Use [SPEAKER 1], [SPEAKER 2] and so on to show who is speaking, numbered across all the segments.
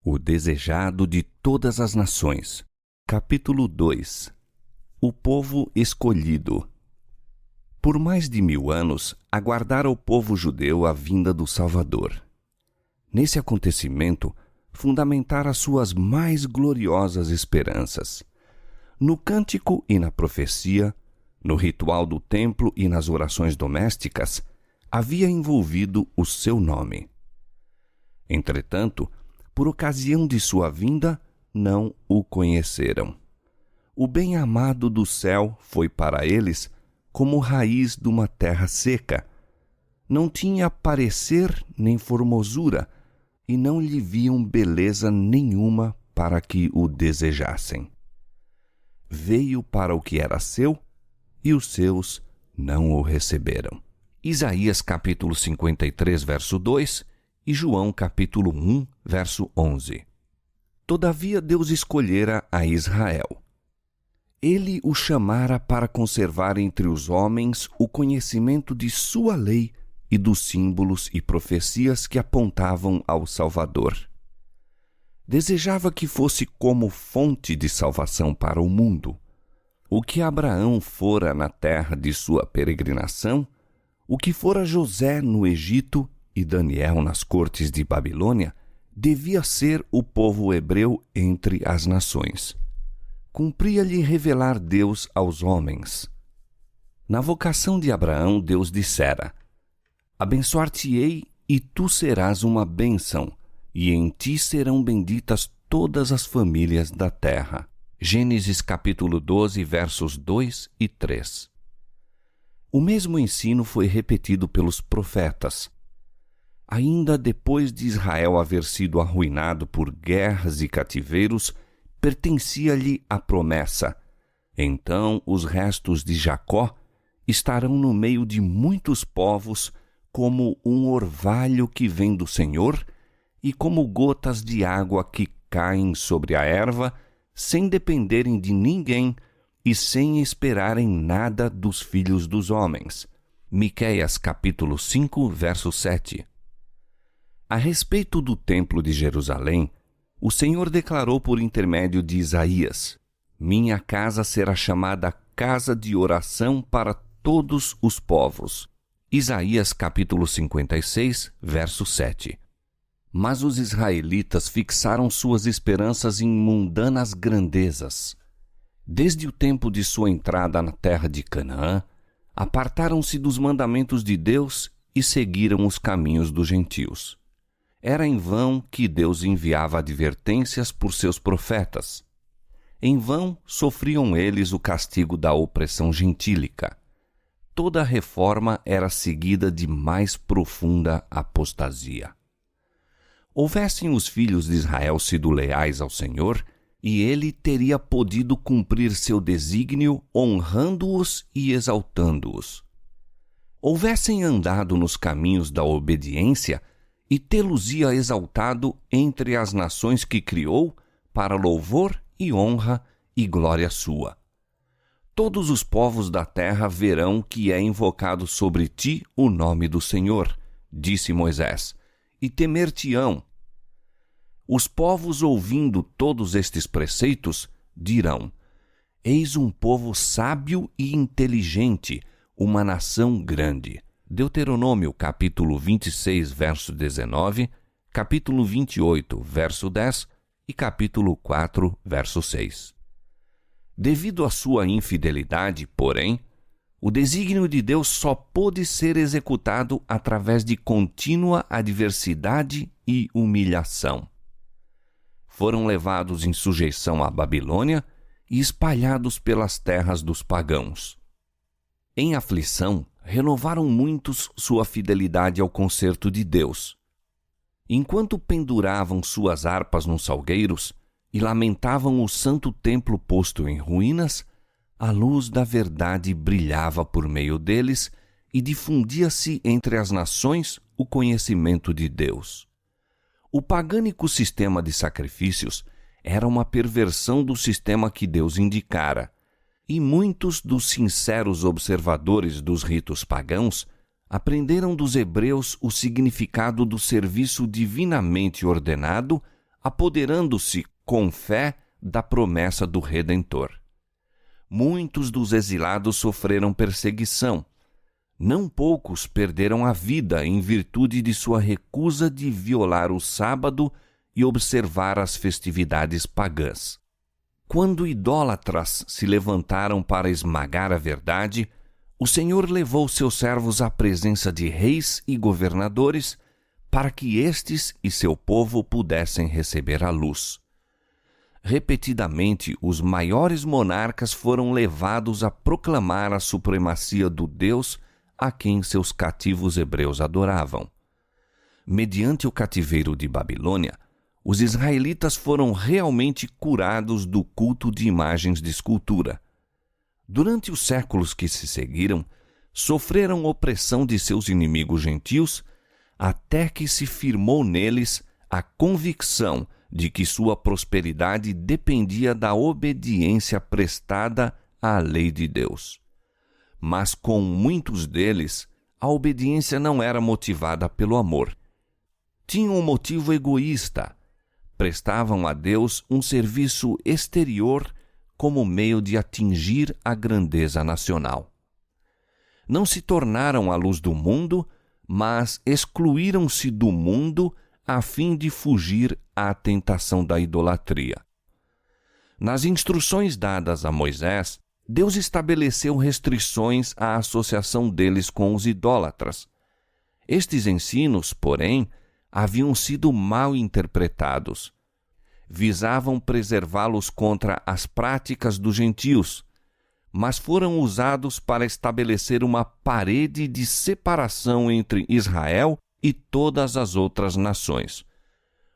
[SPEAKER 1] O desejado de todas as nações. Capítulo 2. O povo escolhido. Por mais de 1000 anos, aguardara o povo judeu a vinda do Salvador. Nesse acontecimento, fundamentara suas mais gloriosas esperanças. No cântico e na profecia, no ritual do templo e nas orações domésticas, havia envolvido o seu nome. Entretanto, por ocasião de sua vinda, não o conheceram. O bem-amado do céu foi para eles como raiz de uma terra seca. Não tinha parecer nem formosura, e não lhe viam beleza nenhuma para que o desejassem. Veio para o que era seu, e os seus não o receberam. Isaías capítulo 53, verso 2, e João capítulo 1, verso 11. Todavia Deus escolhera a Israel. Ele o chamara para conservar entre os homens o conhecimento de sua lei e dos símbolos e profecias que apontavam ao Salvador. Desejava que fosse como fonte de salvação para o mundo. O que Abraão fora na terra de sua peregrinação, o que fora José no Egito e Daniel nas cortes de Babilônia, devia ser o povo hebreu entre as nações. Cumpria-lhe revelar Deus aos homens. Na vocação de Abraão, Deus dissera: abençoar-te-ei e tu serás uma bênção, e em ti serão benditas todas as famílias da terra. Gênesis capítulo 12, versos 2 e 3. O mesmo ensino foi repetido pelos profetas. Ainda depois de Israel haver sido arruinado por guerras e cativeiros, pertencia-lhe a promessa: então os restos de Jacó estarão no meio de muitos povos, como um orvalho que vem do Senhor, e como gotas de água que caem sobre a erva, sem dependerem de ninguém e sem esperarem nada dos filhos dos homens. Miqueias capítulo 5, verso 7. A respeito do templo de Jerusalém, o Senhor declarou por intermédio de Isaías: minha casa será chamada casa de oração para todos os povos. Isaías capítulo 56, verso 7. Mas os israelitas fixaram suas esperanças em mundanas grandezas. Desde o tempo de sua entrada na terra de Canaã, apartaram-se dos mandamentos de Deus e seguiram os caminhos dos gentios. Era em vão que Deus enviava advertências por seus profetas. Em vão sofriam eles o castigo da opressão gentílica. Toda reforma era seguida de mais profunda apostasia. Houvessem os filhos de Israel sido leais ao Senhor, e ele teria podido cumprir seu desígnio honrando-os e exaltando-os. Houvessem andado nos caminhos da obediência, e tê-los-ia exaltado entre as nações que criou, para louvor e honra e glória sua. Todos os povos da terra verão que é invocado sobre ti o nome do Senhor, disse Moisés, e temer-te-ão. Os povos, ouvindo todos estes preceitos, dirão: eis um povo sábio e inteligente, uma nação grande. Deuteronômio capítulo 26, verso 19, capítulo 28, verso 10 e capítulo 4, verso 6. Devido à sua infidelidade, porém, o desígnio de Deus só pôde ser executado através de contínua adversidade e humilhação. Foram levados em sujeição à Babilônia e espalhados pelas terras dos pagãos. Em aflição, renovaram muitos sua fidelidade ao concerto de Deus. Enquanto penduravam suas harpas nos salgueiros e lamentavam o santo templo posto em ruínas, a luz da verdade brilhava por meio deles e difundia-se entre as nações o conhecimento de Deus. O pagânico sistema de sacrifícios era uma perversão do sistema que Deus indicara, e muitos dos sinceros observadores dos ritos pagãos aprenderam dos hebreus o significado do serviço divinamente ordenado apoderando-se com fé da promessa do Redentor. Muitos dos exilados sofreram perseguição. Não poucos perderam a vida em virtude de sua recusa de violar o sábado e observar as festividades pagãs. Quando idólatras se levantaram para esmagar a verdade, o Senhor levou seus servos à presença de reis e governadores para que estes e seu povo pudessem receber a luz. Repetidamente, os maiores monarcas foram levados a proclamar a supremacia do Deus a quem seus cativos hebreus adoravam. Mediante o cativeiro de Babilônia, os israelitas foram realmente curados do culto de imagens de escultura. Durante os séculos que se seguiram, sofreram opressão de seus inimigos gentios, até que se firmou neles a convicção de que sua prosperidade dependia da obediência prestada à lei de Deus. Mas com muitos deles, a obediência não era motivada pelo amor. Tinham um motivo egoísta. Prestavam a Deus um serviço exterior como meio de atingir a grandeza nacional. Não se tornaram a luz do mundo, mas excluíram-se do mundo a fim de fugir à tentação da idolatria. Nas instruções dadas a Moisés, Deus estabeleceu restrições à associação deles com os idólatras. Estes ensinos, porém, haviam sido mal interpretados. Visavam preservá-los contra as práticas dos gentios, mas foram usados para estabelecer uma parede de separação entre Israel e todas as outras nações.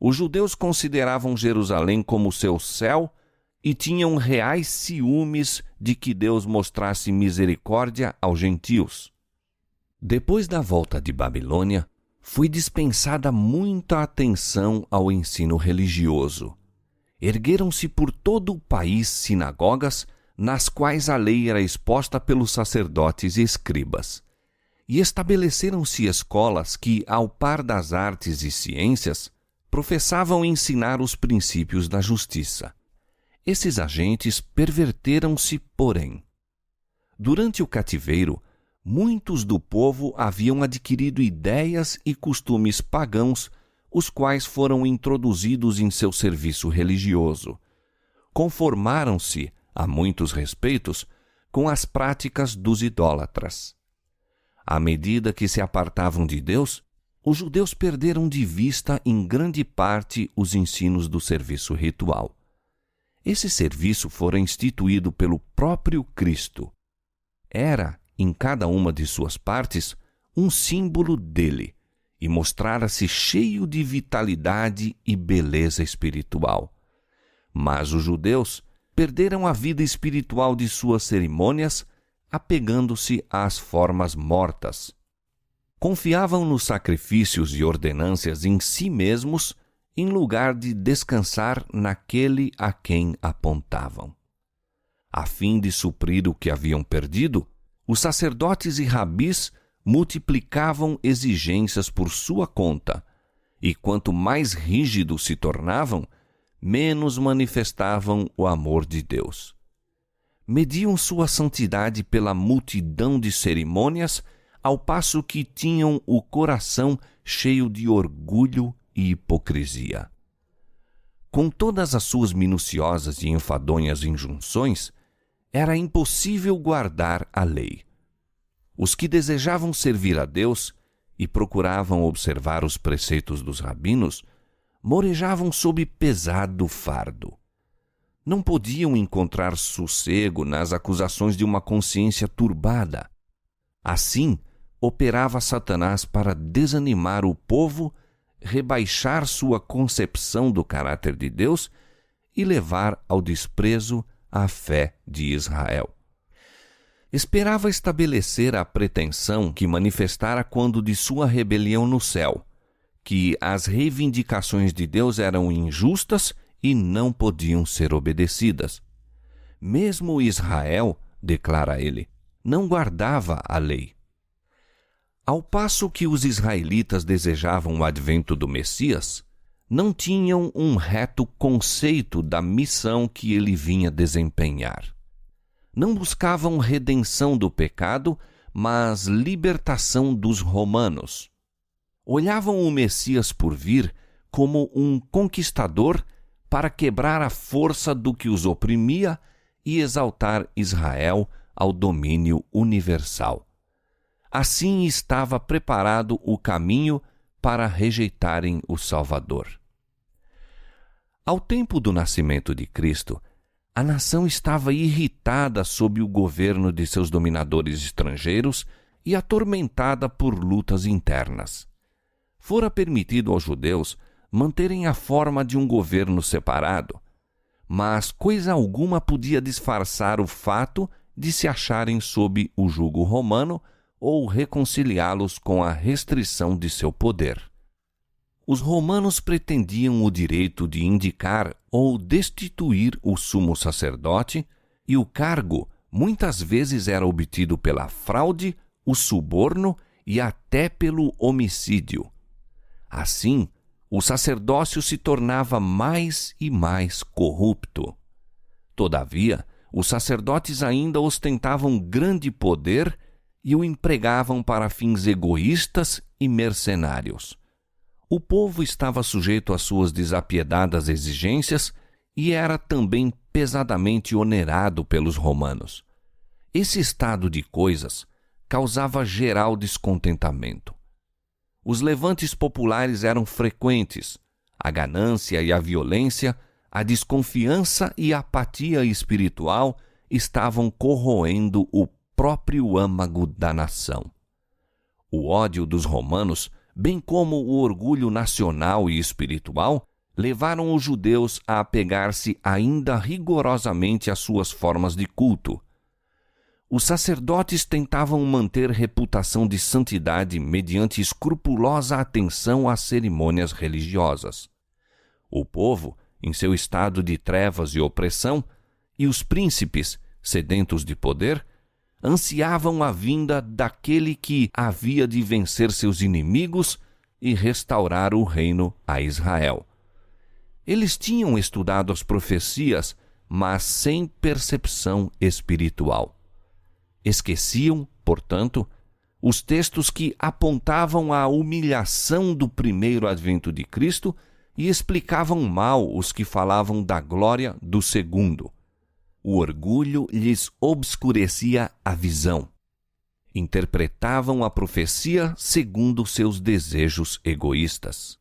[SPEAKER 1] Os judeus consideravam Jerusalém como seu céu e tinham reais ciúmes de que Deus mostrasse misericórdia aos gentios. Depois da volta de Babilônia, foi dispensada muita atenção ao ensino religioso. Ergueram-se por todo o país sinagogas, nas quais a lei era exposta pelos sacerdotes e escribas. E estabeleceram-se escolas que, ao par das artes e ciências, professavam ensinar os princípios da justiça. Esses agentes perverteram-se, porém. Durante o cativeiro, muitos do povo haviam adquirido ideias e costumes pagãos, os quais foram introduzidos em seu serviço religioso. Conformaram-se, a muitos respeitos, com as práticas dos idólatras. À medida que se apartavam de Deus, os judeus perderam de vista em grande parte os ensinos do serviço ritual. Esse serviço fora instituído pelo próprio Cristo. Era, em cada uma de suas partes, um símbolo dele, e mostrara-se cheio de vitalidade e beleza espiritual. Mas os judeus perderam a vida espiritual de suas cerimônias, apegando-se às formas mortas. Confiavam nos sacrifícios e ordenâncias em si mesmos, em lugar de descansar naquele a quem apontavam. A fim de suprir o que haviam perdido, os sacerdotes e rabis multiplicavam exigências por sua conta, e quanto mais rígidos se tornavam, menos manifestavam o amor de Deus. Mediam sua santidade pela multidão de cerimônias, ao passo que tinham o coração cheio de orgulho e hipocrisia. Com todas as suas minuciosas e enfadonhas injunções, era impossível guardar a lei. Os que desejavam servir a Deus e procuravam observar os preceitos dos rabinos, morejavam sob pesado fardo. Não podiam encontrar sossego nas acusações de uma consciência turbada. Assim, operava Satanás para desanimar o povo, rebaixar sua concepção do caráter de Deus e levar ao desprezo a fé de Israel. Esperava estabelecer a pretensão que manifestara quando de sua rebelião no céu, que as reivindicações de Deus eram injustas e não podiam ser obedecidas. Mesmo Israel, declara ele, não guardava a lei. Ao passo que os israelitas desejavam o advento do Messias, não tinham um reto conceito da missão que ele vinha desempenhar. Não buscavam redenção do pecado, mas libertação dos romanos. Olhavam o Messias por vir como um conquistador para quebrar a força do que os oprimia e exaltar Israel ao domínio universal. Assim estava preparado o caminho para rejeitarem o Salvador. Ao tempo do nascimento de Cristo, a nação estava irritada sob o governo de seus dominadores estrangeiros e atormentada por lutas internas. Fora permitido aos judeus manterem a forma de um governo separado, mas coisa alguma podia disfarçar o fato de se acharem sob o jugo romano ou reconciliá-los com a restrição de seu poder. Os romanos pretendiam o direito de indicar ou destituir o sumo sacerdote, e o cargo muitas vezes era obtido pela fraude, o suborno e até pelo homicídio. Assim, o sacerdócio se tornava mais e mais corrupto. Todavia, os sacerdotes ainda ostentavam grande poder e o empregavam para fins egoístas e mercenários. O povo estava sujeito às suas desapiedadas exigências e era também pesadamente onerado pelos romanos. Esse estado de coisas causava geral descontentamento. Os levantes populares eram frequentes. A ganância e a violência, a desconfiança e a apatia espiritual estavam corroendo o próprio âmago da nação. O ódio dos romanos, bem como o orgulho nacional e espiritual, levaram os judeus a apegar-se ainda rigorosamente às suas formas de culto. Os sacerdotes tentavam manter reputação de santidade mediante escrupulosa atenção às cerimônias religiosas. O povo, em seu estado de trevas e opressão, e os príncipes, sedentos de poder, ansiavam a vinda daquele que havia de vencer seus inimigos e restaurar o reino a Israel. Eles tinham estudado as profecias, mas sem percepção espiritual. Esqueciam, portanto, os textos que apontavam a humilhação do primeiro advento de Cristo e explicavam mal os que falavam da glória do segundo. O orgulho lhes obscurecia a visão. Interpretavam a profecia segundo seus desejos egoístas.